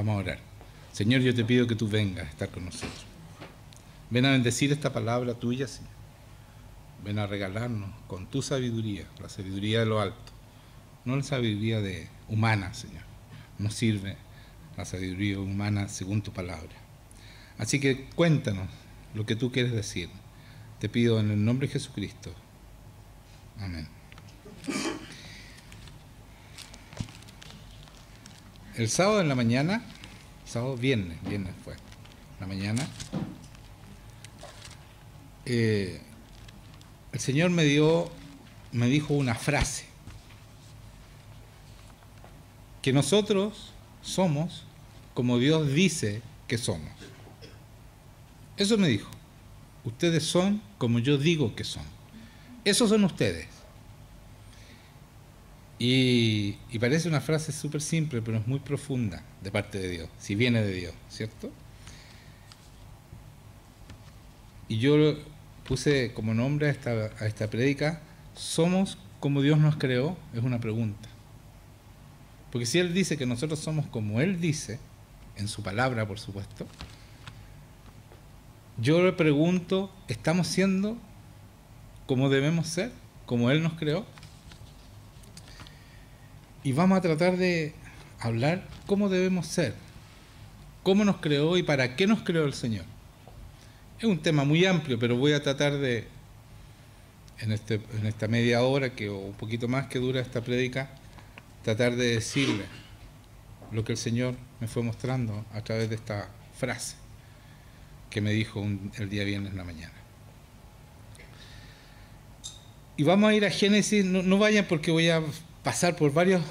Vamos a orar. Señor, yo te pido que tú vengas a estar con nosotros. Ven a bendecir esta palabra tuya, Señor. Ven a regalarnos con tu sabiduría, la sabiduría de lo alto, no la sabiduría humana, Señor. Nos sirve la sabiduría humana según tu palabra. Así que cuéntanos lo que tú quieres decir. Te pido en el nombre de Jesucristo. Amén. El sábado en la mañana, viernes fue, en la mañana, el Señor me dijo una frase, que nosotros somos como Dios dice que somos. Eso me dijo. Ustedes son como yo digo que son. Esos son ustedes. Y parece una frase súper simple, pero es muy profunda de parte de Dios, si viene de Dios, ¿cierto? Y yo puse como nombre a esta prédica, ¿somos como Dios nos creó? Es una pregunta. Porque si Él dice que nosotros somos como Él dice, en su palabra, por supuesto, yo le pregunto, ¿estamos siendo como debemos ser? ¿Como Él nos creó? Y vamos a tratar de hablar cómo debemos ser, cómo nos creó y para qué nos creó el Señor. Es un tema muy amplio, pero voy a tratar de, en esta media hora o un poquito más que dura esta prédica, tratar de decirle lo que el Señor me fue mostrando a través de esta frase que me dijo el día viernes en la mañana. Y vamos a ir a Génesis, no vayan porque voy a pasar por varios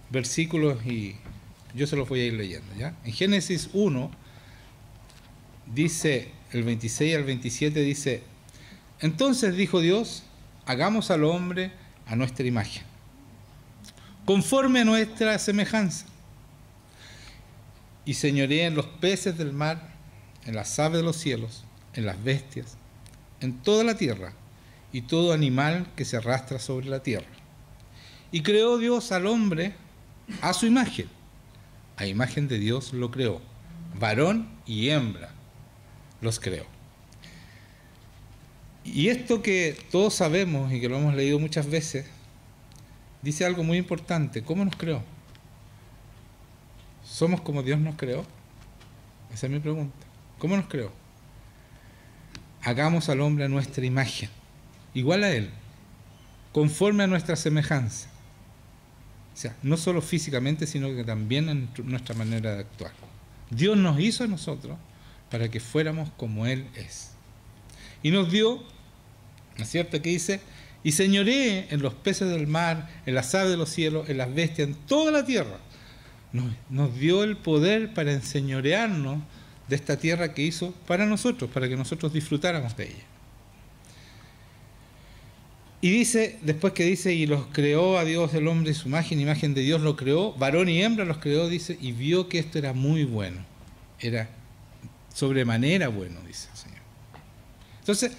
versículos y yo se los voy a ir leyendo, ¿ya? En Génesis 1 dice, el 26 al 27 dice, entonces dijo Dios, hagamos al hombre a nuestra imagen, conforme a nuestra semejanza, y señoree en los peces del mar, en las aves de los cielos, en las bestias, en toda la tierra, y todo animal que se arrastra sobre la tierra. Y creó Dios al hombre a su imagen. A imagen de Dios lo creó. Varón y hembra los creó. Y esto que todos sabemos y que lo hemos leído muchas veces, dice algo muy importante. ¿Cómo nos creó? ¿Somos como Dios nos creó? Esa es mi pregunta. ¿Cómo nos creó? Hagamos al hombre a nuestra imagen, igual a Él, conforme a nuestra semejanza. O sea, no solo físicamente, sino que también en nuestra manera de actuar. Dios nos hizo a nosotros para que fuéramos como Él es. Y nos dio, ¿no es cierto?, que dice, y señoree en los peces del mar, en las aves de los cielos, en las bestias, en toda la tierra. Nos dio el poder para enseñorearnos de esta tierra que hizo para nosotros, para que nosotros disfrutáramos de ella. Y dice, después que dice, y los creó a Dios el hombre, su imagen de Dios lo creó, varón y hembra los creó, dice, y vio que esto era muy bueno. Era sobremanera bueno, dice el Señor. Entonces,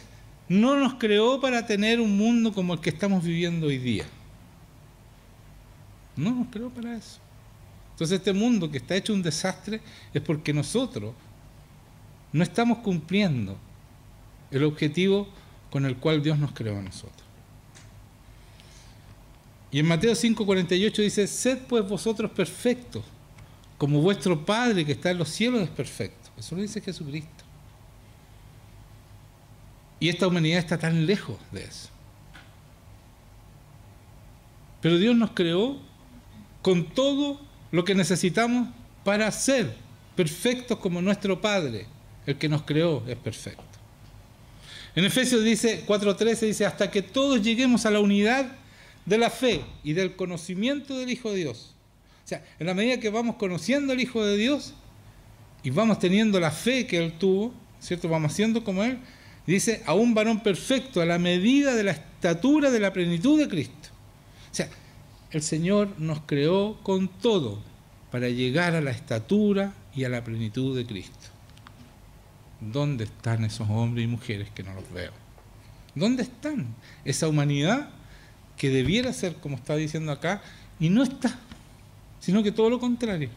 no nos creó para tener un mundo como el que estamos viviendo hoy día. No nos creó para eso. Entonces, este mundo que está hecho un desastre es porque nosotros no estamos cumpliendo el objetivo con el cual Dios nos creó a nosotros. Y en Mateo 5:48 dice, sed pues vosotros perfectos, como vuestro Padre que está en los cielos es perfecto. Eso lo dice Jesucristo. Y esta humanidad está tan lejos de eso. Pero Dios nos creó con todo lo que necesitamos para ser perfectos como nuestro Padre, el que nos creó, es perfecto. En Efesios 4:13 dice, hasta que todos lleguemos a la unidad de la fe y del conocimiento del Hijo de Dios. O sea, en la medida que vamos conociendo al Hijo de Dios y vamos teniendo la fe que Él tuvo, ¿cierto? Vamos siendo como Él, dice, a un varón perfecto, a la medida de la estatura de la plenitud de Cristo. O sea, el Señor nos creó con todo para llegar a la estatura y a la plenitud de Cristo. ¿Dónde están esos hombres y mujeres que no los veo? ¿Dónde están? Esa humanidad que debiera ser, como está diciendo acá, y no está, sino que todo lo contrario.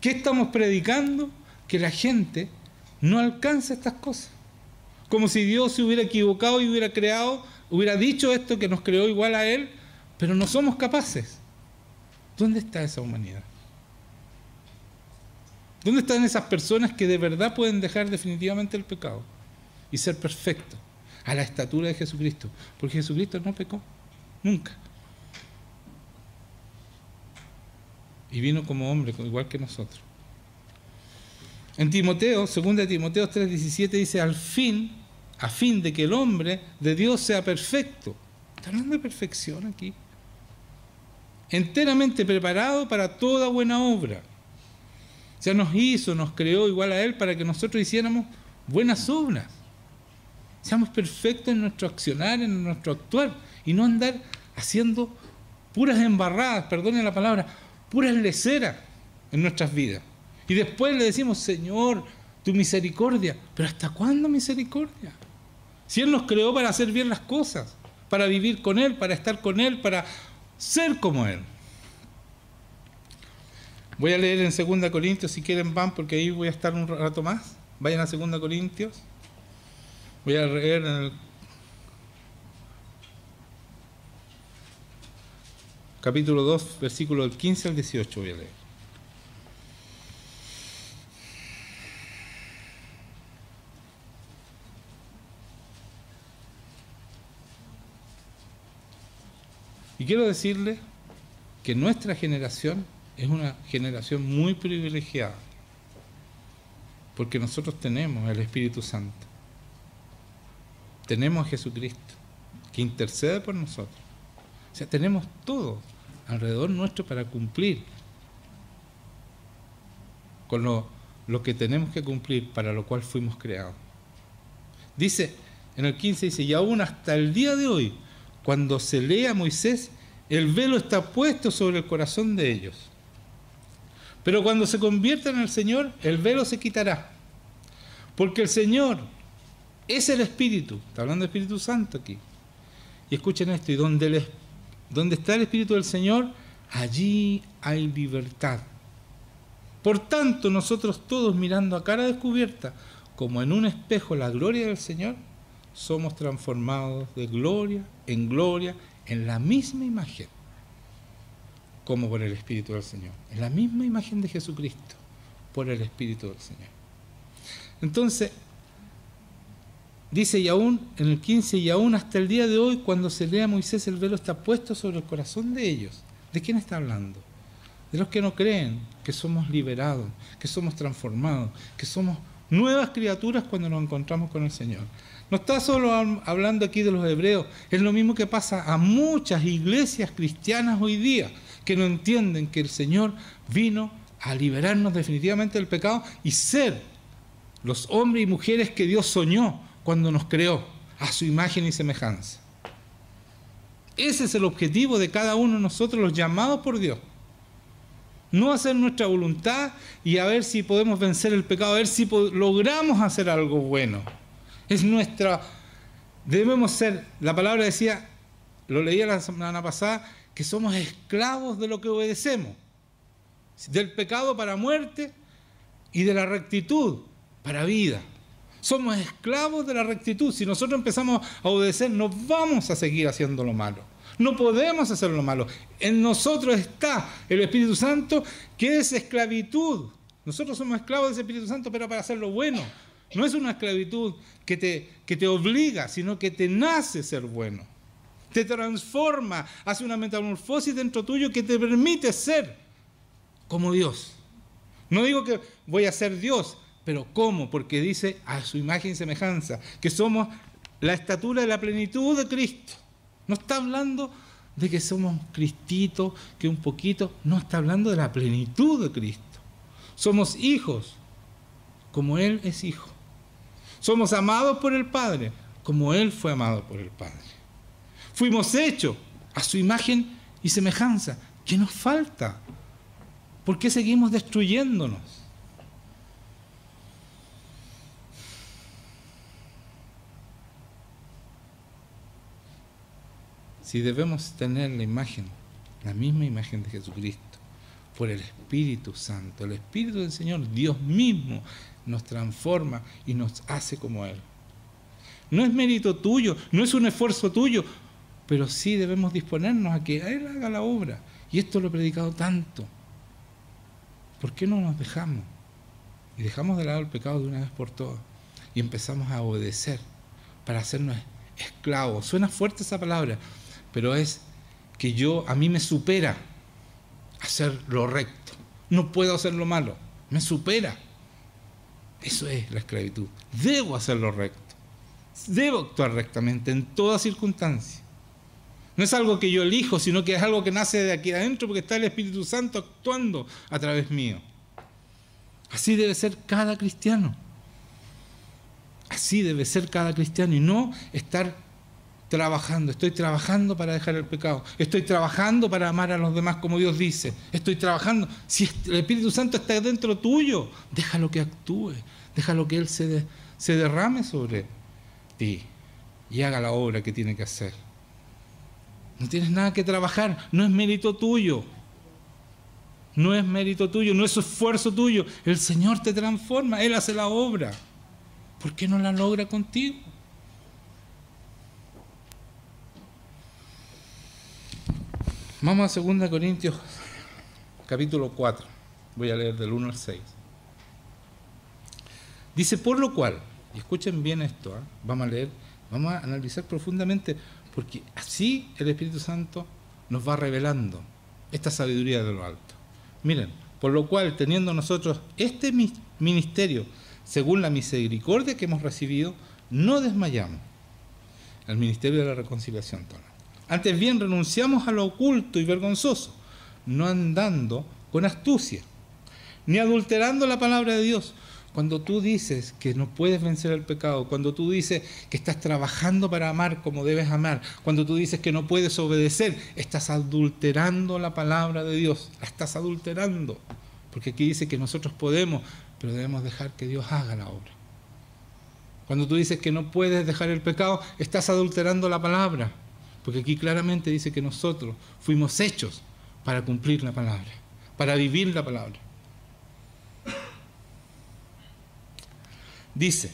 ¿Qué estamos predicando? Que la gente no alcanza estas cosas. Como si Dios se hubiera equivocado y hubiera dicho esto, que nos creó igual a Él, pero no somos capaces. ¿Dónde está esa humanidad? ¿Dónde están esas personas que de verdad pueden dejar definitivamente el pecado y ser perfectos a la estatura de Jesucristo? Porque Jesucristo no pecó, nunca. Y vino como hombre, igual que nosotros. En Timoteo, 2 Timoteo 3:17 dice, a fin de que el hombre de Dios sea perfecto. ¿Está hablando de perfección aquí? Enteramente preparado para toda buena obra. O sea, nos creó igual a Él para que nosotros hiciéramos buenas obras. Seamos perfectos en nuestro accionar, en nuestro actuar, y no andar haciendo puras embarradas, perdone la palabra, puras leceras en nuestras vidas. Y después le decimos, Señor, tu misericordia. ¿Pero hasta cuándo misericordia? Si Él nos creó para hacer bien las cosas, para vivir con Él, para estar con Él, para ser como Él. Voy a leer en 2 Corintios, si quieren van, porque ahí voy a estar un rato más. Vayan a 2 Corintios. Voy a leer en el capítulo 2, versículo del 15 al 18 voy a leer. Y quiero decirles que nuestra generación es una generación muy privilegiada, porque nosotros tenemos el Espíritu Santo, tenemos a Jesucristo, que intercede por nosotros. O sea, tenemos todo alrededor nuestro para cumplir con lo que tenemos que cumplir, para lo cual fuimos creados. Dice, en el 15 dice, y aún hasta el día de hoy, cuando se lee a Moisés, el velo está puesto sobre el corazón de ellos. Pero cuando se conviertan en el Señor, el velo se quitará. Porque el Señor es el Espíritu. Está hablando del Espíritu Santo aquí. Y escuchen esto, y donde está el Espíritu del Señor, allí hay libertad. Por tanto, nosotros todos, mirando a cara descubierta, como en un espejo la gloria del Señor, somos transformados de gloria en la misma imagen, como por el Espíritu del Señor, en la misma imagen de Jesucristo, por el Espíritu del Señor. Entonces, dice, y aún, en el 15, y aún hasta el día de hoy, cuando se lee a Moisés, el velo está puesto sobre el corazón de ellos. ¿De quién está hablando? De los que no creen, que somos liberados, que somos transformados, que somos nuevas criaturas cuando nos encontramos con el Señor. No está solo hablando aquí de los hebreos, es lo mismo que pasa a muchas iglesias cristianas hoy día, que no entienden que el Señor vino a liberarnos definitivamente del pecado y ser los hombres y mujeres que Dios soñó cuando nos creó a su imagen y semejanza. Ese es el objetivo de cada uno de nosotros, los llamados por Dios. No hacer nuestra voluntad y a ver si podemos vencer el pecado, a ver si logramos hacer algo bueno. Debemos ser, la palabra decía, lo leía la semana pasada, que somos esclavos de lo que obedecemos. Del pecado para muerte y de la rectitud para vida. Somos esclavos de la rectitud. Si nosotros empezamos a obedecer, no vamos a seguir haciendo lo malo. No podemos hacer lo malo. En nosotros está el Espíritu Santo, que es esclavitud. Nosotros somos esclavos de ese Espíritu Santo, pero para hacer lo bueno. No es una esclavitud que te obliga, sino que te nace ser bueno. Te transforma, hace una metamorfosis dentro tuyo que te permite ser como Dios. No digo que voy a ser Dios, pero ¿cómo? Porque dice a su imagen y semejanza, que somos la estatura de la plenitud de Cristo. No está hablando de que somos cristitos, que un poquito, no, está hablando de la plenitud de Cristo. Somos hijos, como Él es hijo. Somos amados por el Padre, como Él fue amado por el Padre. Fuimos hechos a su imagen y semejanza. ¿Qué nos falta? ¿Por qué seguimos destruyéndonos? Si debemos tener la misma imagen de Jesucristo, por el Espíritu Santo. El Espíritu del Señor, Dios mismo, nos transforma y nos hace como Él. No es mérito tuyo, no es un esfuerzo tuyo, pero sí debemos disponernos a que Él haga la obra. Y esto lo he predicado tanto. ¿Por qué no nos dejamos? Y dejamos de lado el pecado de una vez por todas y empezamos a obedecer para hacernos esclavos. Suena fuerte esa palabra, pero es que a mí me supera hacer lo recto. No puedo hacer lo malo, me supera. Eso es la esclavitud. Debo hacer lo recto. Debo actuar rectamente en toda circunstancia. No es algo que yo elijo, sino que es algo que nace de aquí adentro porque está el Espíritu Santo actuando a través mío. Así debe ser cada cristiano. Así debe ser cada cristiano y no estar trabajando. Estoy trabajando para dejar el pecado. Estoy trabajando para amar a los demás como Dios dice. Estoy trabajando. Si el Espíritu Santo está dentro tuyo, déjalo que actúe. Déjalo que Él se derrame sobre ti y haga la obra que tiene que hacer. No tienes nada que trabajar. No es mérito tuyo. No es mérito tuyo, no es esfuerzo tuyo. El Señor te transforma, Él hace la obra. ¿Por qué no la logra contigo? Vamos a 2 Corintios, capítulo 4. Voy a leer del 1 al 6. Dice, por lo cual, y escuchen bien esto, vamos a analizar profundamente, porque así el Espíritu Santo nos va revelando esta sabiduría de lo alto. Miren, por lo cual, teniendo nosotros este ministerio, según la misericordia que hemos recibido, no desmayamos. El ministerio de la reconciliación. Antes bien, renunciamos a lo oculto y vergonzoso, no andando con astucia, ni adulterando la palabra de Dios. Cuando tú dices que no puedes vencer el pecado, cuando tú dices que estás trabajando para amar como debes amar, cuando tú dices que no puedes obedecer, estás adulterando la palabra de Dios, la estás adulterando. Porque aquí dice que nosotros podemos, pero debemos dejar que Dios haga la obra. Cuando tú dices que no puedes dejar el pecado, estás adulterando la palabra. Porque aquí claramente dice que nosotros fuimos hechos para cumplir la palabra, para vivir la palabra. Dice,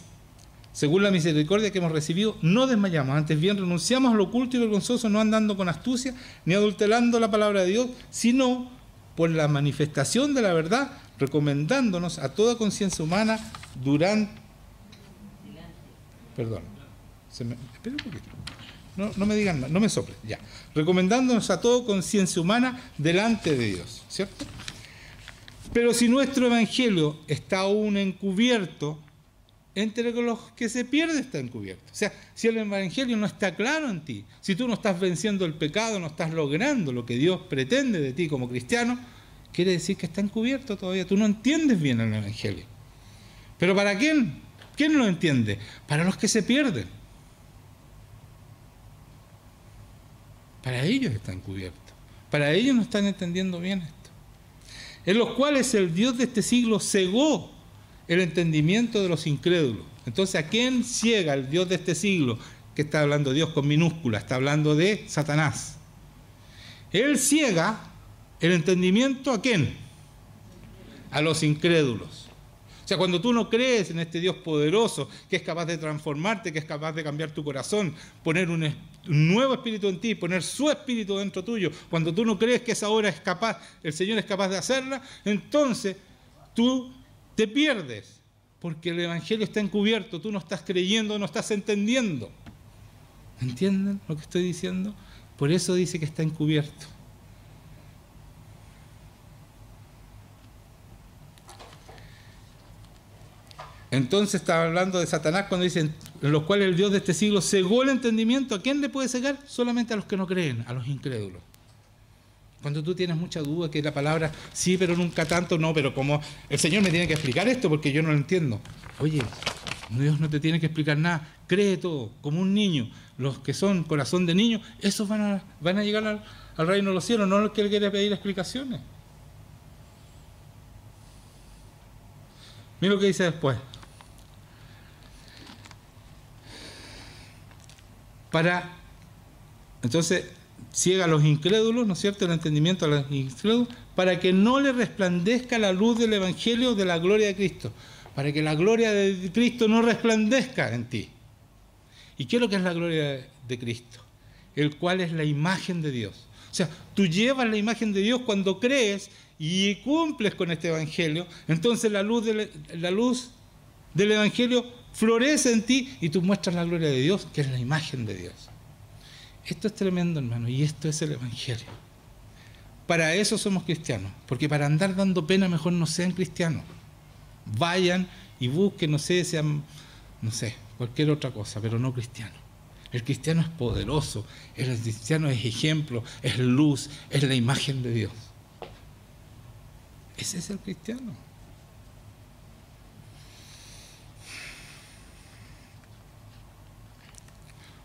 según la misericordia que hemos recibido, no desmayamos, antes bien renunciamos a lo oculto y vergonzoso, no andando con astucia, ni adulterando la palabra de Dios, sino por la manifestación de la verdad, recomendándonos a toda conciencia humana durante... Perdón, espera un poquito. No me digan más, no me soplen, ya. Recomendándonos a toda conciencia humana delante de Dios, ¿cierto? Pero si nuestro evangelio está aún encubierto, entre los que se pierde está encubierto. O sea, si el evangelio no está claro en ti, si tú no estás venciendo el pecado, no estás logrando lo que Dios pretende de ti como cristiano, quiere decir que está encubierto todavía. Tú no entiendes bien el evangelio. ¿Pero para quién? ¿Quién lo entiende? Para los que se pierden. Para ellos está encubierto. Para ellos no están entendiendo bien esto. En los cuales el Dios de este siglo cegó el entendimiento de los incrédulos. Entonces, ¿a quién ciega el Dios de este siglo? Que está hablando Dios con minúscula, está hablando de Satanás. Él ciega el entendimiento ¿a quién? A los incrédulos. O sea, cuando tú no crees en este Dios poderoso, que es capaz de transformarte, que es capaz de cambiar tu corazón, poner un nuevo espíritu en ti, poner su espíritu dentro tuyo, cuando tú no crees que esa obra es capaz, el Señor es capaz de hacerla, entonces tú te pierdes, porque el evangelio está encubierto, tú no estás creyendo, no estás entendiendo. ¿Entienden lo que estoy diciendo? Por eso dice que está encubierto. Entonces estaba hablando de Satanás cuando dicen, en los cuales el Dios de este siglo cegó el entendimiento. ¿A quién le puede cegar? Solamente a los que no creen, a los incrédulos. Cuando tú tienes mucha duda que la palabra sí, pero nunca tanto, no, pero como el Señor me tiene que explicar esto porque yo no lo entiendo. Oye, Dios no te tiene que explicar nada, cree todo, como un niño. Los que son corazón de niño, esos van a llegar al reino de los cielos, no los que Él quiere pedir explicaciones. Mira lo que dice después. Entonces, ciega a los incrédulos, ¿no es cierto?, el entendimiento a los incrédulos, para que no le resplandezca la luz del Evangelio de la gloria de Cristo, para que la gloria de Cristo no resplandezca en ti. ¿Y qué es lo que es la gloria de Cristo? El cual es la imagen de Dios. O sea, tú llevas la imagen de Dios cuando crees y cumples con este Evangelio, entonces la luz del Evangelio florece en ti y tú muestras la gloria de Dios, que es la imagen de Dios. Esto es tremendo, hermano, y esto es el Evangelio. Para eso somos cristianos, porque para andar dando pena mejor no sean cristianos. Vayan y busquen, no sé, sean, no sé, cualquier otra cosa, pero no cristianos. El cristiano es poderoso, el cristiano es ejemplo, es luz, es la imagen de Dios. Ese es el cristiano.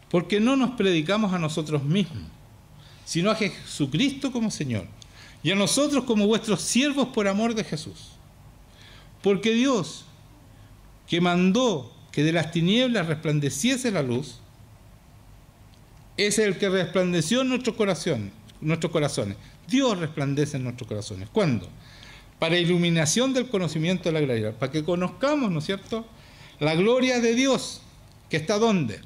Porque no nos predicamos a nosotros mismos, sino a Jesucristo como Señor, y a nosotros como vuestros siervos por amor de Jesús. Porque Dios, que mandó que de las tinieblas resplandeciese la luz, es el que resplandeció en nuestros corazones. Dios resplandece en nuestros corazones. ¿Cuándo? Para iluminación del conocimiento de la gloria, para que conozcamos, ¿no es cierto?, la gloria de Dios, que está ¿dónde?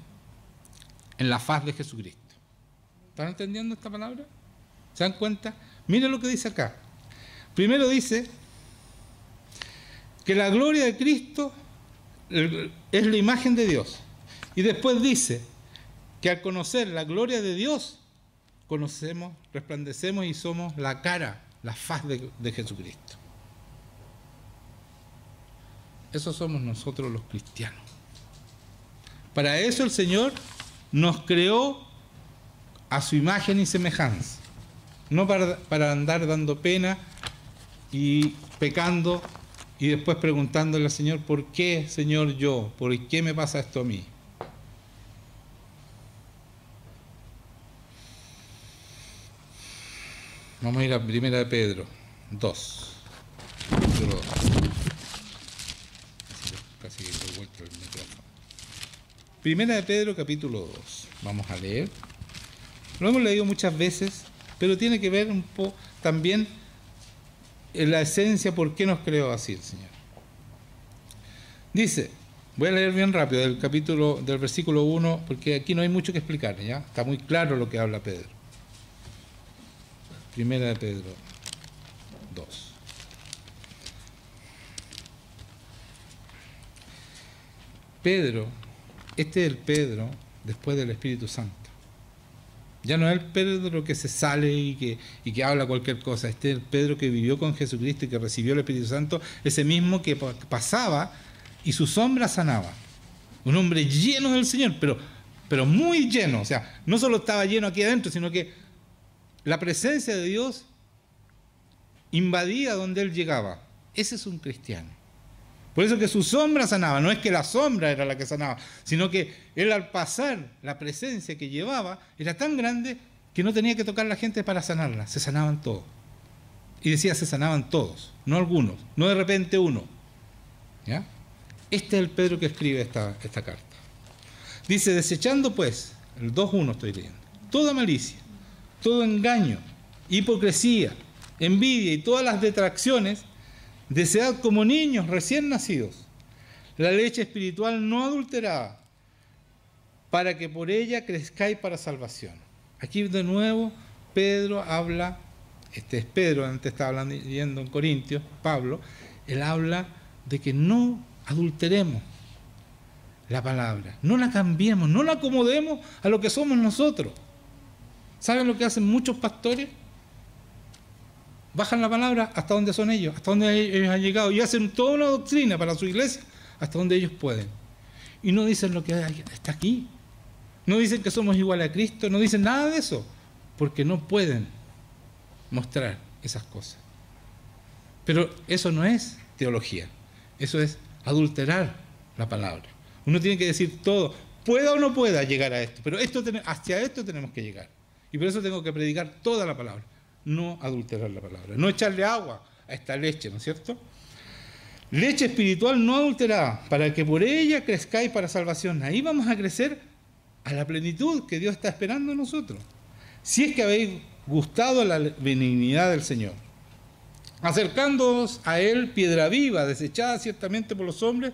En la faz de Jesucristo. ¿Están entendiendo esta palabra? ¿Se dan cuenta? Miren lo que dice acá. Primero dice que la gloria de Cristo es la imagen de Dios. Y después dice que al conocer la gloria de Dios, conocemos, resplandecemos y somos la cara, la faz de Jesucristo. Eso somos nosotros los cristianos. Para eso el Señor nos creó a su imagen y semejanza. No para andar dando pena y pecando y después preguntándole al Señor, ¿por qué, Señor, yo? ¿Por qué me pasa esto a mí? Vamos a ir a 1 Pedro 2. Capítulo 2. Casi que he vuelto el micrófono. 1 Pedro capítulo 2. Vamos a leer. Lo hemos leído muchas veces, pero tiene que ver un poco también en la esencia por qué nos creó así el Señor. Dice, voy a leer bien rápido del versículo 1, porque aquí no hay mucho que explicar, ¿ya? Está muy claro lo que habla Pedro. 1 Pedro 2. Pedro, este es el Pedro después del Espíritu Santo. Ya no es el Pedro que se sale y que habla cualquier cosa. Este es el Pedro que vivió con Jesucristo y que recibió el Espíritu Santo, ese mismo que pasaba y su sombra sanaba. Un hombre lleno del Señor, pero muy lleno. O sea, no solo estaba lleno aquí adentro, sino que la presencia de Dios invadía donde él llegaba. Ese es un cristiano. Por eso que su sombra sanaba. No es que la sombra era la que sanaba, sino que él al pasar, la presencia que llevaba era tan grande que no tenía que tocar a la gente para sanarla. Se sanaban todos. Y decía, se sanaban todos, no algunos, no de repente uno. ¿Ya? Este es el Pedro que escribe esta carta. Dice, desechando pues, el 2:1 estoy leyendo, toda malicia, todo engaño, hipocresía, envidia y todas las detracciones, desead como niños recién nacidos la leche espiritual no adulterada, para que por ella crezcáis para salvación. Aquí de nuevo Pedro habla, este es Pedro, antes estaba leyendo en Corintios, Pablo, él habla de que no adulteremos la palabra, no la cambiemos, no la acomodemos a lo que somos nosotros. ¿Saben lo que hacen muchos pastores? Bajan la palabra hasta donde son ellos, hasta donde ellos han llegado, y hacen toda una doctrina para su iglesia hasta donde ellos pueden. Y no dicen lo que está aquí. No dicen que somos iguales a Cristo, no dicen nada de eso, porque no pueden mostrar esas cosas. Pero eso no es teología, eso es adulterar la palabra. Uno tiene que decir todo, pueda o no pueda llegar a esto, pero hacia esto tenemos que llegar. Y por eso tengo que predicar toda la palabra. No adulterar la palabra, no echarle agua a esta leche, ¿no es cierto? Leche espiritual no adulterada, para que por ella crezcáis para salvación. Ahí vamos a crecer a la plenitud que Dios está esperando en nosotros. si es que habéis gustado la benignidad del Señor, acercándoos a Él, piedra viva, desechada ciertamente por los hombres,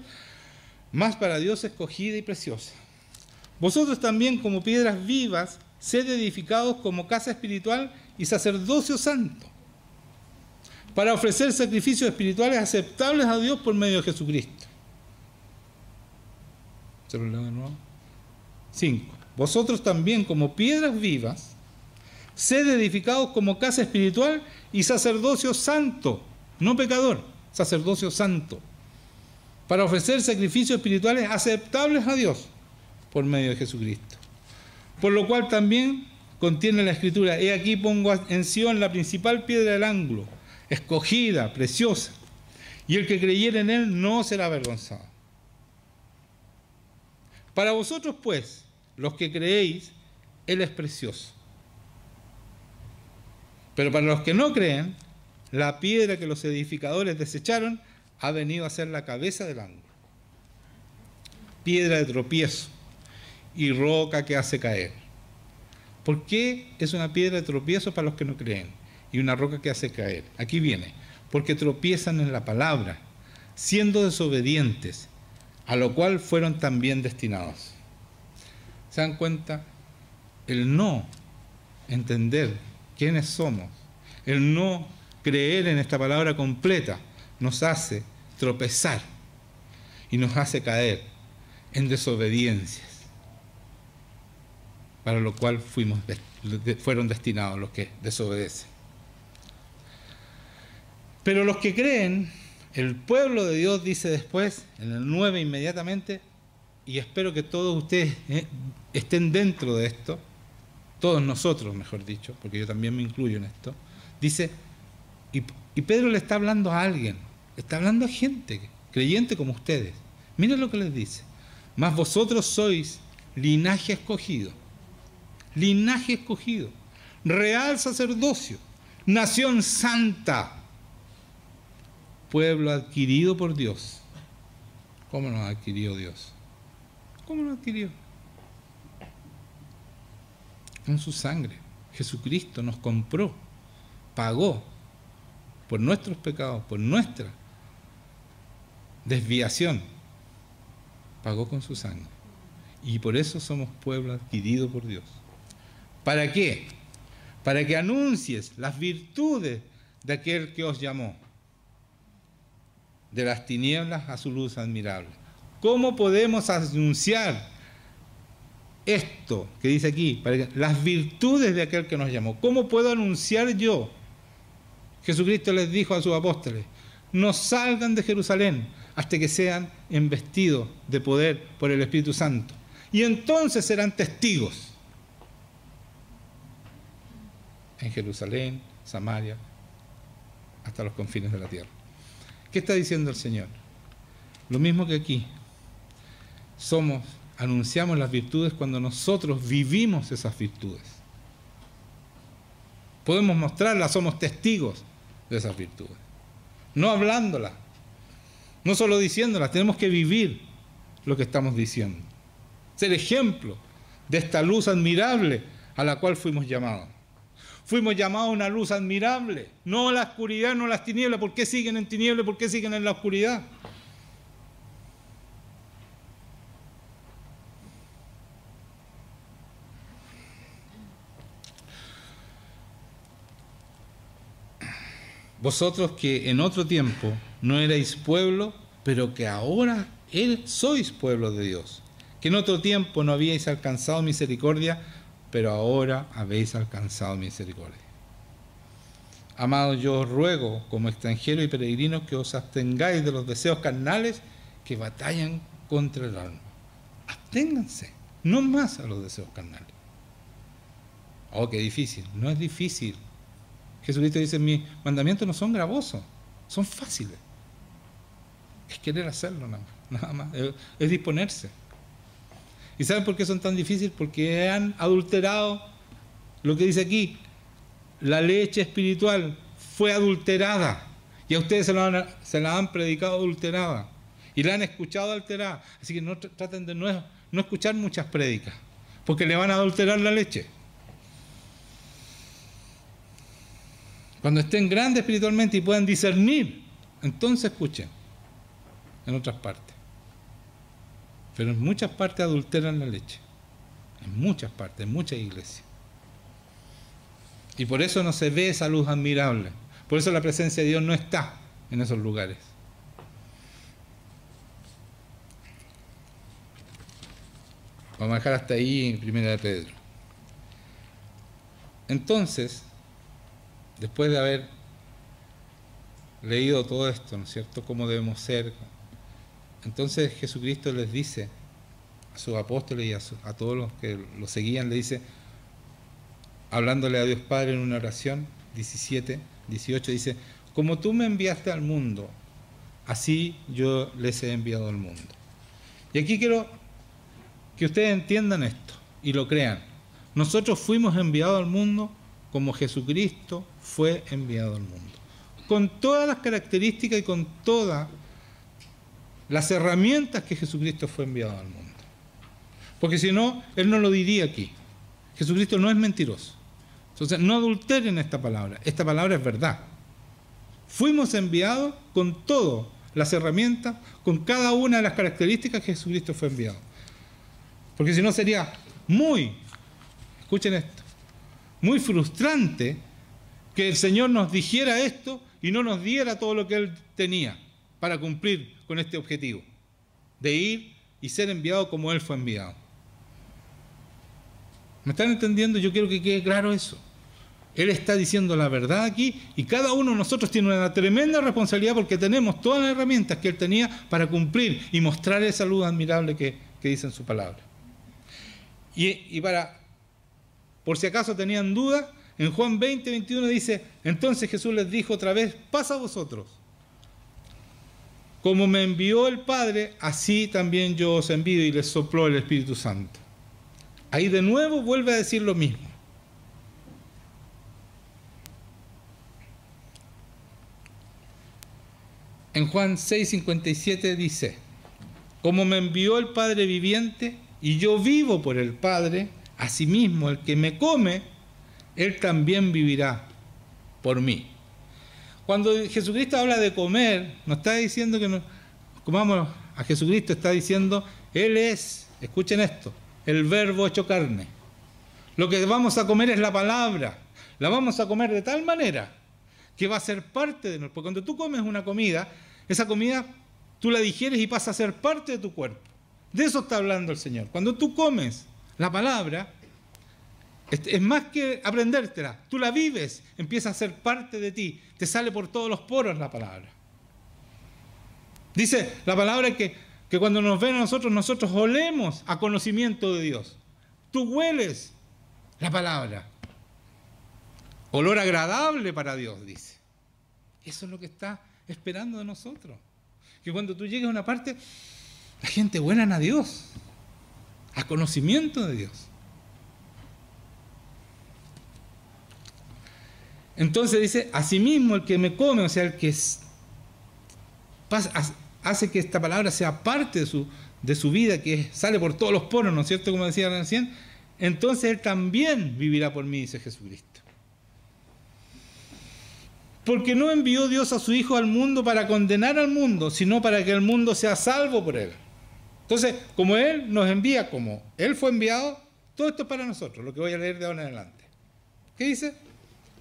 mas para Dios escogida y preciosa. Vosotros también, como piedras vivas, sed edificados como casa espiritual y sacerdocio santo, para ofrecer sacrificios espirituales aceptables a Dios por medio de Jesucristo. ¿Se lo leo de nuevo? 5. Vosotros también, como piedras vivas, sed edificados como casa espiritual y sacerdocio santo, no pecador, sacerdocio santo, para ofrecer sacrificios espirituales aceptables a Dios por medio de Jesucristo. Por lo cual también contiene la Escritura: he aquí pongo en Sión la principal piedra del ángulo, escogida, preciosa, y el que creyere en él no será avergonzado. Para vosotros, pues, los que creéis, él es precioso. Pero para los que no creen, la piedra que los edificadores desecharon ha venido a ser la cabeza del ángulo, piedra de tropiezo y roca que hace caer. ¿Por qué es una piedra de tropiezo para los que no creen y una roca que hace caer? Aquí viene: porque tropiezan en la palabra, siendo desobedientes, a lo cual fueron también destinados. ¿Se dan cuenta? El no entender quiénes somos, el no creer en esta palabra completa, nos hace tropezar y nos hace caer en desobediencias, para lo cual fueron destinados los que desobedecen. Pero los que creen, el pueblo de Dios, dice después, en el 9 inmediatamente, y espero que todos ustedes estén dentro de esto, todos nosotros, mejor dicho, porque yo también me incluyo en esto, dice, y Pedro le está hablando a alguien, está hablando a gente creyente como ustedes. Miren lo que les dice: mas vosotros sois linaje escogido, real sacerdocio, nación santa, pueblo adquirido por Dios. ¿Cómo nos ha adquirido Dios? ¿Cómo nos adquirió? Con su sangre. Jesucristo nos compró, pagó por nuestros pecados, por nuestra desviación. Pagó con su sangre. Y por eso somos pueblo adquirido por Dios. ¿Para qué? Para que anuncies las virtudes de aquel que os llamó de las tinieblas a su luz admirable. ¿Cómo podemos anunciar esto que dice aquí? Las virtudes de aquel que nos llamó. ¿Cómo puedo anunciar yo? Jesucristo les dijo a sus apóstoles: no salgan de Jerusalén hasta que sean investidos de poder por el Espíritu Santo, y entonces serán testigos en Jerusalén, Samaria, hasta los confines de la tierra. ¿Qué está diciendo el Señor? Lo mismo que aquí. Anunciamos las virtudes cuando nosotros vivimos esas virtudes. Podemos mostrarlas, somos testigos de esas virtudes. No hablándolas, no solo diciéndolas, tenemos que vivir lo que estamos diciendo. Ser ejemplo de esta luz admirable a la cual fuimos llamados. Fuimos llamados a una luz admirable, no a la oscuridad, no a las tinieblas. ¿Por qué siguen en tinieblas? ¿Por qué siguen en la oscuridad? Vosotros que en otro tiempo no erais pueblo, pero que ahora sois pueblo de Dios. Que en otro tiempo no habíais alcanzado misericordia, pero ahora habéis alcanzado misericordia. Amados, yo os ruego, como extranjeros y peregrinos, que os abstengáis de los deseos carnales que batallan contra el alma. Absténganse, no más a los deseos carnales. Oh, qué difícil. No es difícil. Jesucristo dice: mis mandamientos no son gravosos, son fáciles. Es querer hacerlo nada más. Es disponerse. ¿Y saben por qué son tan difíciles? Porque han adulterado lo que dice aquí. La leche espiritual fue adulterada. Y a ustedes se la han predicado adulterada. Y la han escuchado adulterada. Así que no traten de no escuchar muchas prédicas, porque le van a adulterar la leche. Cuando estén grandes espiritualmente y puedan discernir, entonces escuchen en otras partes. Pero en muchas partes adulteran la leche. En muchas partes, en muchas iglesias. Y por eso no se ve esa luz admirable. Por eso la presencia de Dios no está en esos lugares. Vamos a dejar hasta ahí en Primera de Pedro. Entonces, después de haber leído todo esto, ¿no es cierto?, cómo debemos ser, entonces Jesucristo les dice a sus apóstoles y a todos los que lo seguían, le dice, hablándole a Dios Padre en una oración, 17, 18, dice, como tú me enviaste al mundo, así yo les he enviado al mundo. Y aquí quiero que ustedes entiendan esto y lo crean. Nosotros fuimos enviados al mundo como Jesucristo fue enviado al mundo. Con todas las características y con todas las herramientas que Jesucristo fue enviado al mundo. Porque si no, Él no lo diría aquí. Jesucristo no es mentiroso. Entonces, no adulteren esta palabra. Esta palabra es verdad. Fuimos enviados con todas las herramientas, con cada una de las características que Jesucristo fue enviado. Porque si no sería muy, escuchen esto, muy frustrante que el Señor nos dijera esto y no nos diera todo lo que Él tenía para cumplir con este objetivo, de ir y ser enviado como Él fue enviado. ¿Me están entendiendo? Yo quiero que quede claro eso. Él está diciendo la verdad aquí y cada uno de nosotros tiene una tremenda responsabilidad porque tenemos todas las herramientas que Él tenía para cumplir y mostrar esa luz admirable que dice en su palabra. Y por si acaso tenían dudas, en Juan 20, 21 dice, entonces Jesús les dijo otra vez, pasa a vosotros. Como me envió el Padre, así también yo os envío, y les sopló el Espíritu Santo. Ahí de nuevo vuelve a decir lo mismo. En Juan 6, 57 dice, como me envió el Padre viviente, y yo vivo por el Padre, asimismo el que me come, él también vivirá por mí. Cuando Jesucristo habla de comer, no está diciendo que nos comamos a Jesucristo, está diciendo, Él es, escuchen esto, el verbo hecho carne. Lo que vamos a comer es la palabra, la vamos a comer de tal manera que va a ser parte de nosotros. Porque cuando tú comes una comida, esa comida tú la digieres y pasa a ser parte de tu cuerpo. De eso está hablando el Señor. Cuando tú comes la palabra, es más que aprendértela. Tú la vives, empieza a ser parte de ti. Te sale por todos los poros la palabra. Dice la palabra que cuando nos ven a nosotros olemos a conocimiento de Dios. Tú hueles la palabra. Olor agradable para Dios, dice. Eso es lo que está esperando de nosotros. Que cuando tú llegues a una parte, la gente huela a Dios, a conocimiento de Dios. Entonces dice, asimismo el que me come, o sea, el que hace que esta palabra sea parte de su vida, que sale por todos los poros, ¿no es cierto? Como decía recién, entonces él también vivirá por mí, dice Jesucristo. Porque no envió Dios a su Hijo al mundo para condenar al mundo, sino para que el mundo sea salvo por él. Entonces, como Él nos envía, como Él fue enviado, todo esto es para nosotros, lo que voy a leer de ahora en adelante. ¿Qué dice?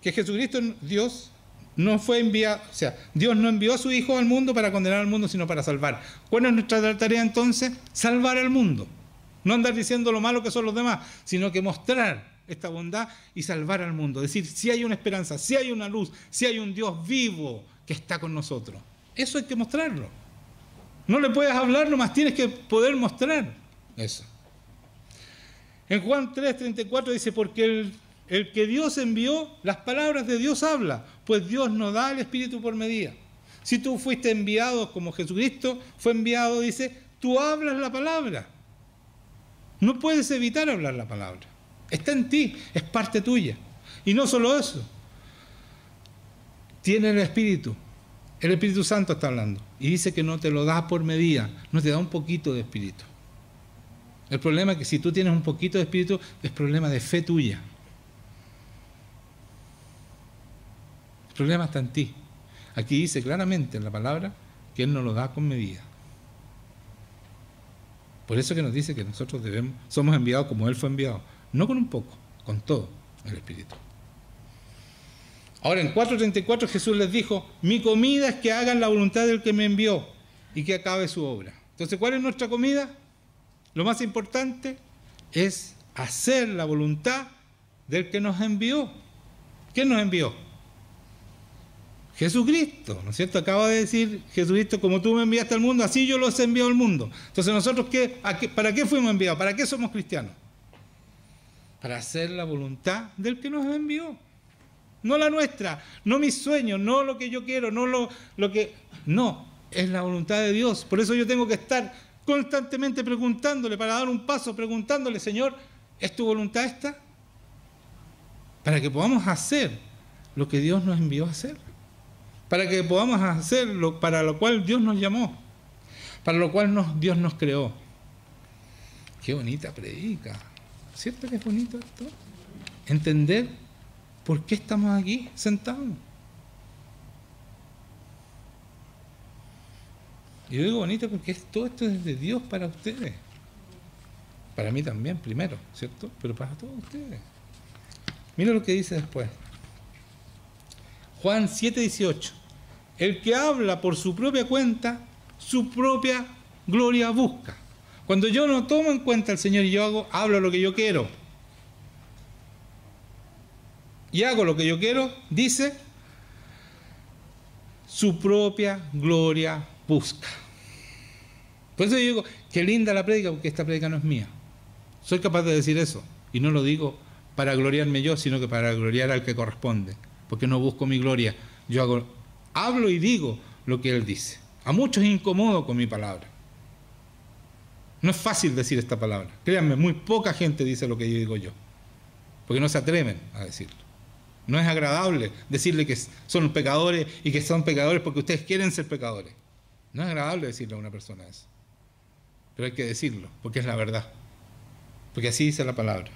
Que Jesucristo, Dios, no fue enviado, o sea, Dios no envió a su Hijo al mundo para condenar al mundo, sino para salvar. ¿Cuál es nuestra tarea entonces? Salvar al mundo. No andar diciendo lo malo que son los demás, sino que mostrar esta bondad y salvar al mundo. Decir, si hay una esperanza, si hay una luz, si hay un Dios vivo que está con nosotros. Eso hay que mostrarlo. No le puedes hablar nomás, tienes que poder mostrar eso. En Juan 3:34 dice, porque el que Dios envió, las palabras de Dios habla, pues Dios no da el Espíritu por medida. Si tú fuiste enviado como Jesucristo fue enviado, dice, tú hablas la palabra. No puedes evitar hablar la palabra. Está en ti, es parte tuya. Y no solo eso, tiene el Espíritu. El Espíritu Santo está hablando. Y dice que no te lo da por medida, no te da un poquito de Espíritu. El problema es que si tú tienes un poquito de Espíritu, es problema de fe tuya. problema está en ti. Aquí dice claramente en la palabra que Él nos lo da con medida. Por eso que nos dice que nosotros somos enviados como Él fue enviado. No con un poco, con todo el Espíritu. Ahora en 4:34 Jesús les dijo: mi comida es que hagan la voluntad del que me envió y que acabe su obra. Entonces, ¿cuál es nuestra comida? Lo más importante es hacer la voluntad del que nos envió. ¿Quién nos envió? Jesucristo, ¿no es cierto? Acaba de decir Jesucristo: como tú me enviaste al mundo, así yo los he enviado al mundo. Entonces, ¿nosotros para qué fuimos enviados? ¿Para qué somos cristianos? Para hacer la voluntad del que nos envió. No la nuestra, no mis sueños, no lo que yo quiero, no lo que... No, es la voluntad de Dios. Por eso yo tengo que estar constantemente preguntándole, para dar un paso, preguntándole: Señor, ¿es tu voluntad esta? Para que podamos hacer lo que Dios nos envió a hacer. Para que podamos hacer para lo cual Dios nos llamó. Para lo cual Dios nos creó. Qué bonita predica. ¿Cierto que es bonito esto? Entender por qué estamos aquí sentados. Y yo digo bonito porque todo esto es de Dios para ustedes. Para mí también, primero, ¿cierto? Pero para todos ustedes. Mira lo que dice después. Juan 7:18. El que habla por su propia cuenta, su propia gloria busca. Cuando yo no tomo en cuenta al Señor y yo hablo lo que yo quiero y hago lo que yo quiero, dice, su propia gloria busca. Por eso yo digo, qué linda la prédica, porque esta prédica no es mía. Soy capaz de decir eso, y no lo digo para gloriarme yo, sino que para gloriar al que corresponde, porque no busco mi gloria. Yo hablo y digo lo que Él dice. A muchos incomodo con mi palabra. No es fácil decir esta palabra. Créanme, muy poca gente dice lo que yo digo yo, porque no se atreven a decirlo. No es agradable decirle que son pecadores y que son pecadores porque ustedes quieren ser pecadores. No es agradable decirle a una persona eso. Pero hay que decirlo, porque es la verdad. Porque así dice la palabra.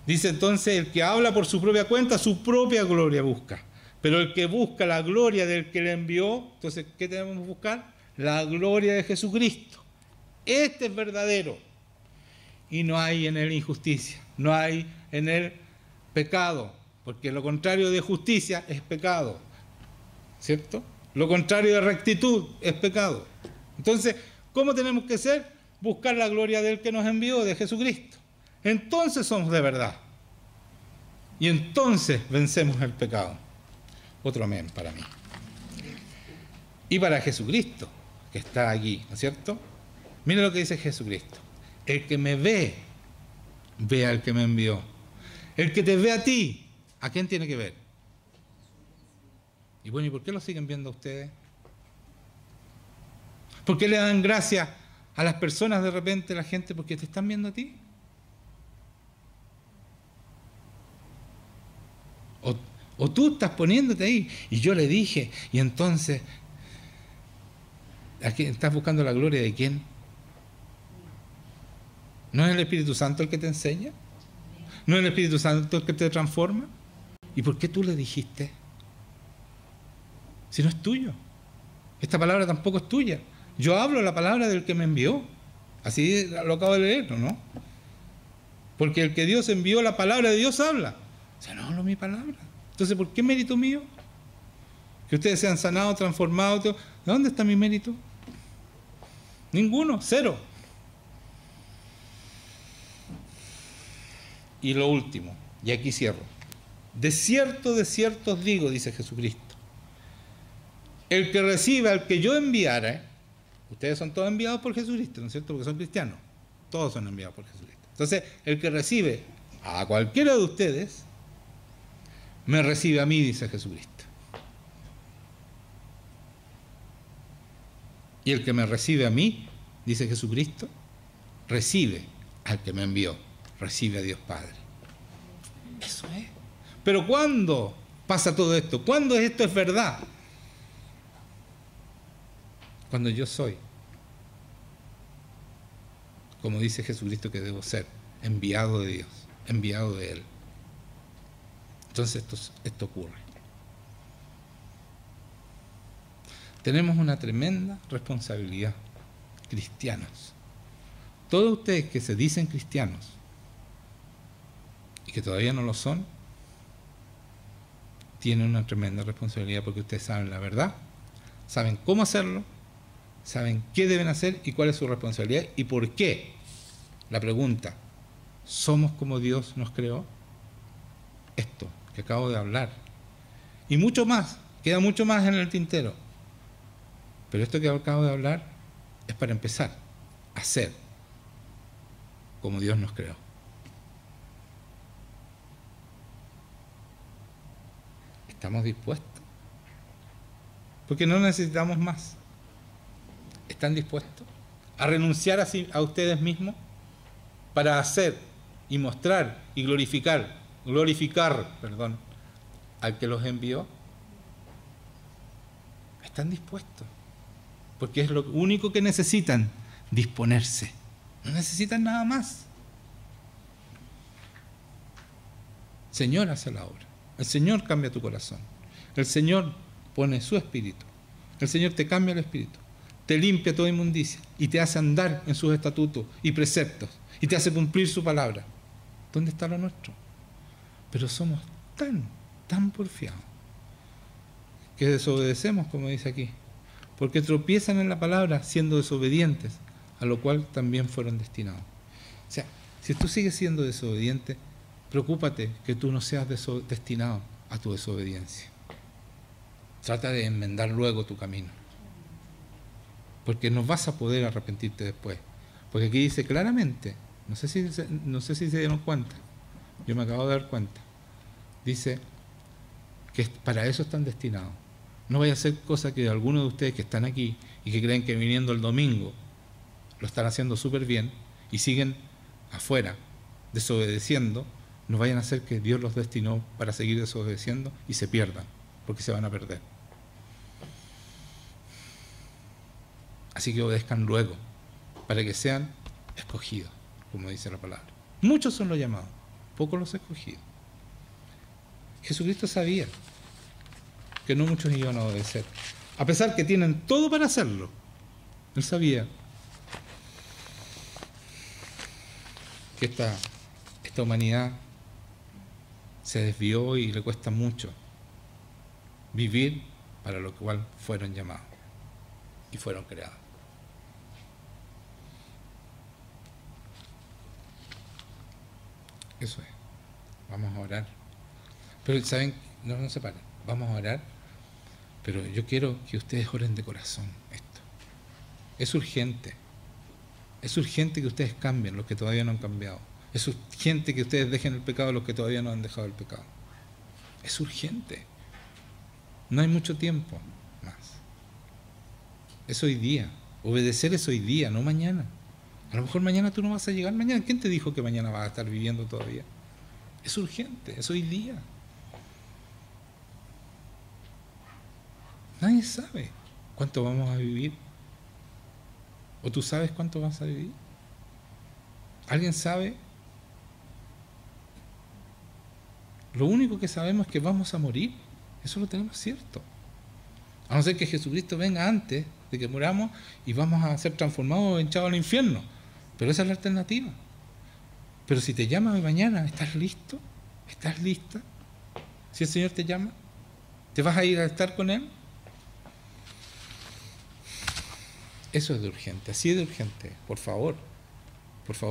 Dice entonces, el que habla por su propia cuenta, su propia gloria busca. Pero el que busca la gloria del que le envió, entonces, ¿qué tenemos que buscar? La gloria de Jesucristo. Este es verdadero. Y no hay en él injusticia, no hay en él pecado, porque lo contrario de justicia es pecado, ¿cierto? Lo contrario de rectitud es pecado. Entonces, ¿cómo tenemos que ser? Buscar la gloria del que nos envió, de Jesucristo. Entonces somos de verdad. Y entonces vencemos el pecado. Otro amén para mí. Y para Jesucristo, que está aquí, ¿no es cierto? Mira lo que dice Jesucristo. El que me ve, ve al que me envió. El que te ve a ti, ¿a quién tiene que ver? Y bueno, ¿y por qué lo siguen viendo a ustedes? ¿Por qué le dan gracias a las personas de repente, la gente, porque te están viendo a ti? O tú estás poniéndote ahí, y yo le dije, y entonces, ¿a quién estás buscando la gloria de quién? ¿No es el Espíritu Santo el que te enseña? ¿No es el Espíritu Santo el que te transforma? ¿Y por qué tú le dijiste? Si no es tuyo. Esta palabra tampoco es tuya. Yo hablo la palabra del que me envió. Así lo acabo de leer, ¿no? Porque el que Dios envió, la palabra de Dios habla. O sea, no hablo mi palabra. Entonces, ¿por qué mérito mío? Que ustedes sean sanados, transformados. ¿De dónde está mi mérito? Ninguno, cero. Y lo último, y aquí cierro. De cierto os digo, dice Jesucristo, el que reciba al que yo enviara, ustedes son todos enviados por Jesucristo, ¿no es cierto? Porque son cristianos. Todos son enviados por Jesucristo. Entonces, el que recibe a cualquiera de ustedes, me recibe a mí, dice Jesucristo. Y el que me recibe a mí, dice Jesucristo, recibe al que me envió, recibe a Dios Padre. Eso es. Pero ¿cuándo pasa todo esto? ¿Cuándo esto es verdad? Cuando yo soy, como dice Jesucristo que debo ser, enviado de Dios, enviado de Él. Entonces esto ocurre. Tenemos una tremenda responsabilidad, cristianos. Todos ustedes que se dicen cristianos y que todavía no lo son, tienen una tremenda responsabilidad porque ustedes saben la verdad, saben cómo hacerlo, saben qué deben hacer y cuál es su responsabilidad y por qué. La pregunta, ¿somos como Dios nos creó? Esto que acabo de hablar. Y mucho más, queda mucho más en el tintero. Pero esto que acabo de hablar es para empezar a ser como Dios nos creó. ¿Estamos dispuestos? Porque no necesitamos más. ¿Están dispuestos a renunciar a ustedes mismos para hacer y mostrar y glorificar al que los envió? ¿Están dispuestos? Porque es lo único que necesitan, disponerse. No necesitan nada más. Señor hace la obra. El Señor cambia tu corazón. El Señor pone su espíritu. El Señor te cambia el espíritu. Te limpia toda inmundicia y te hace andar en sus estatutos y preceptos y te hace cumplir su palabra. ¿Dónde está lo nuestro? Pero somos tan porfiados que desobedecemos, como dice aquí, porque tropiezan en la palabra siendo desobedientes, a lo cual también fueron destinados. O sea, si tú sigues siendo desobediente, preocúpate que tú no seas destinado a tu desobediencia. Trata de enmendar luego tu camino, porque no vas a poder arrepentirte después. Porque aquí dice claramente, no sé si se dieron cuenta, yo me acabo de dar cuenta, dice que para eso están destinados. No vaya a ser cosa que algunos de ustedes que están aquí y que creen que viniendo el domingo lo están haciendo súper bien y siguen afuera desobedeciendo, no vayan a hacer que Dios los destinó para seguir desobedeciendo y se pierdan, porque se van a perder. Así que obedezcan luego, para que sean escogidos, como dice la palabra. Muchos son los llamados, pocos los escogidos. Jesucristo sabía que no muchos iban a obedecer, a pesar que tienen todo para hacerlo. Él sabía que esta humanidad se desvió y le cuesta mucho vivir para lo cual fueron llamados y fueron creados. Eso es. Vamos a orar. Pero, ¿saben? No se paren. Vamos a orar. Pero yo quiero que ustedes oren de corazón esto. Es urgente. Es urgente que ustedes cambien los que todavía no han cambiado. Es urgente que ustedes dejen el pecado los que todavía no han dejado el pecado. Es urgente. No hay mucho tiempo más. Es hoy día. Obedecer es hoy día, no mañana. A lo mejor mañana tú no vas a llegar mañana. ¿Quién te dijo que mañana vas a estar viviendo todavía? Es urgente, es hoy día. Nadie sabe cuánto vamos a vivir. ¿O tú sabes cuánto vas a vivir? ¿Alguien sabe? Lo único que sabemos es que vamos a morir. Eso lo tenemos cierto. A no ser que Jesucristo venga antes de que muramos y vamos a ser transformados o echados al infierno. Pero esa es la alternativa. Pero si te llama mañana, ¿estás listo? ¿Estás lista? Si el Señor te llama, ¿te vas a ir a estar con Él? Eso es de urgente, así de urgente. Por favor,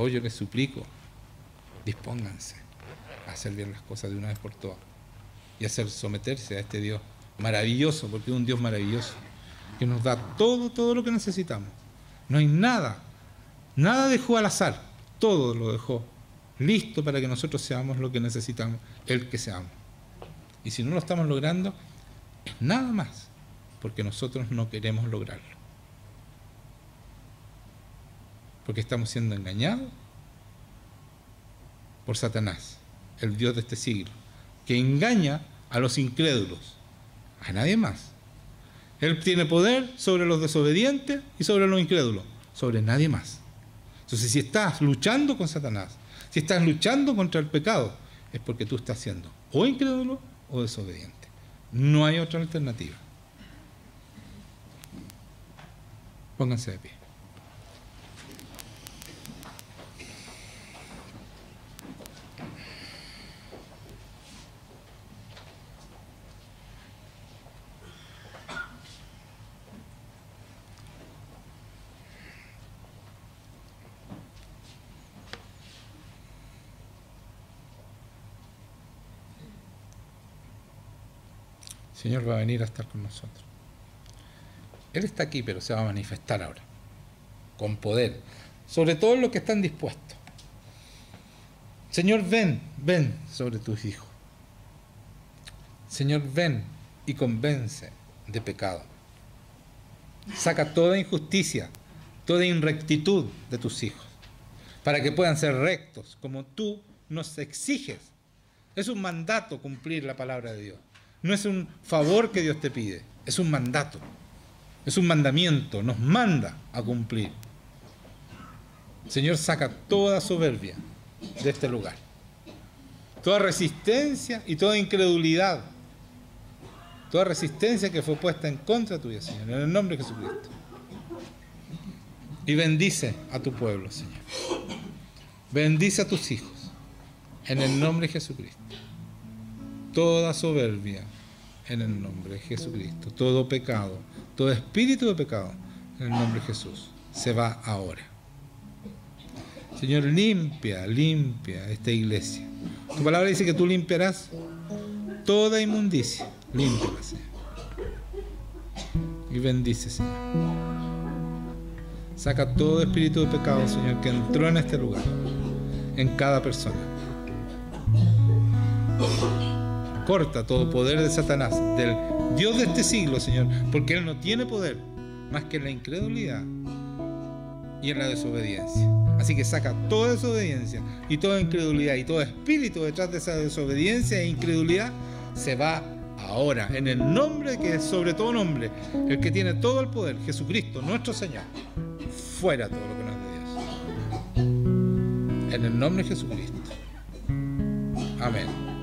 yo les suplico, dispónganse a hacer bien las cosas de una vez por todas y hacer someterse a este Dios maravilloso, porque es un Dios maravilloso, que nos da todo lo que necesitamos. No hay nada dejó al azar, todo lo dejó listo para que nosotros seamos lo que necesitamos, Él que seamos. Y si no lo estamos logrando, es nada más porque nosotros no queremos lograrlo. Porque estamos siendo engañados por Satanás, el Dios de este siglo, que engaña a los incrédulos, a nadie más. Él tiene poder sobre los desobedientes y sobre los incrédulos, sobre nadie más. Entonces, si estás luchando con Satanás, si estás luchando contra el pecado, es porque tú estás siendo o incrédulo o desobediente. No hay otra alternativa. Pónganse de pie. El Señor va a venir a estar con nosotros. Él está aquí, pero se va a manifestar ahora, con poder, sobre todo los que están dispuestos. Señor, ven sobre tus hijos. Señor, ven y convence de pecado. Saca toda injusticia, toda irrectitud de tus hijos, para que puedan ser rectos, como tú nos exiges. Es un mandato cumplir la palabra de Dios. No es un favor que Dios te pide, es un mandato. Es un mandamiento, nos manda a cumplir. Señor, saca toda soberbia de este lugar. Toda resistencia y toda incredulidad. Toda resistencia que fue puesta en contra tuya, Señor, en el nombre de Jesucristo. Y bendice a tu pueblo, Señor. Bendice a tus hijos, en el nombre de Jesucristo. Toda soberbia, en el nombre de Jesucristo. Todo pecado, todo espíritu de pecado, en el nombre de Jesús, se va ahora. Señor, limpia esta iglesia. Tu palabra dice que tú limpiarás toda inmundicia. Límpiala, Señor. Y bendice, Señor. Saca todo espíritu de pecado, Señor, que entró en este lugar, en cada persona. Corta todo poder de Satanás, del Dios de este siglo, Señor, porque Él no tiene poder más que en la incredulidad y en la desobediencia. Así que saca toda desobediencia y toda incredulidad y todo espíritu detrás de esa desobediencia e incredulidad se va ahora, en el nombre que es sobre todo nombre, el que tiene todo el poder, Jesucristo, nuestro Señor. Fuera todo lo que no es de Dios. En el nombre de Jesucristo. Amén.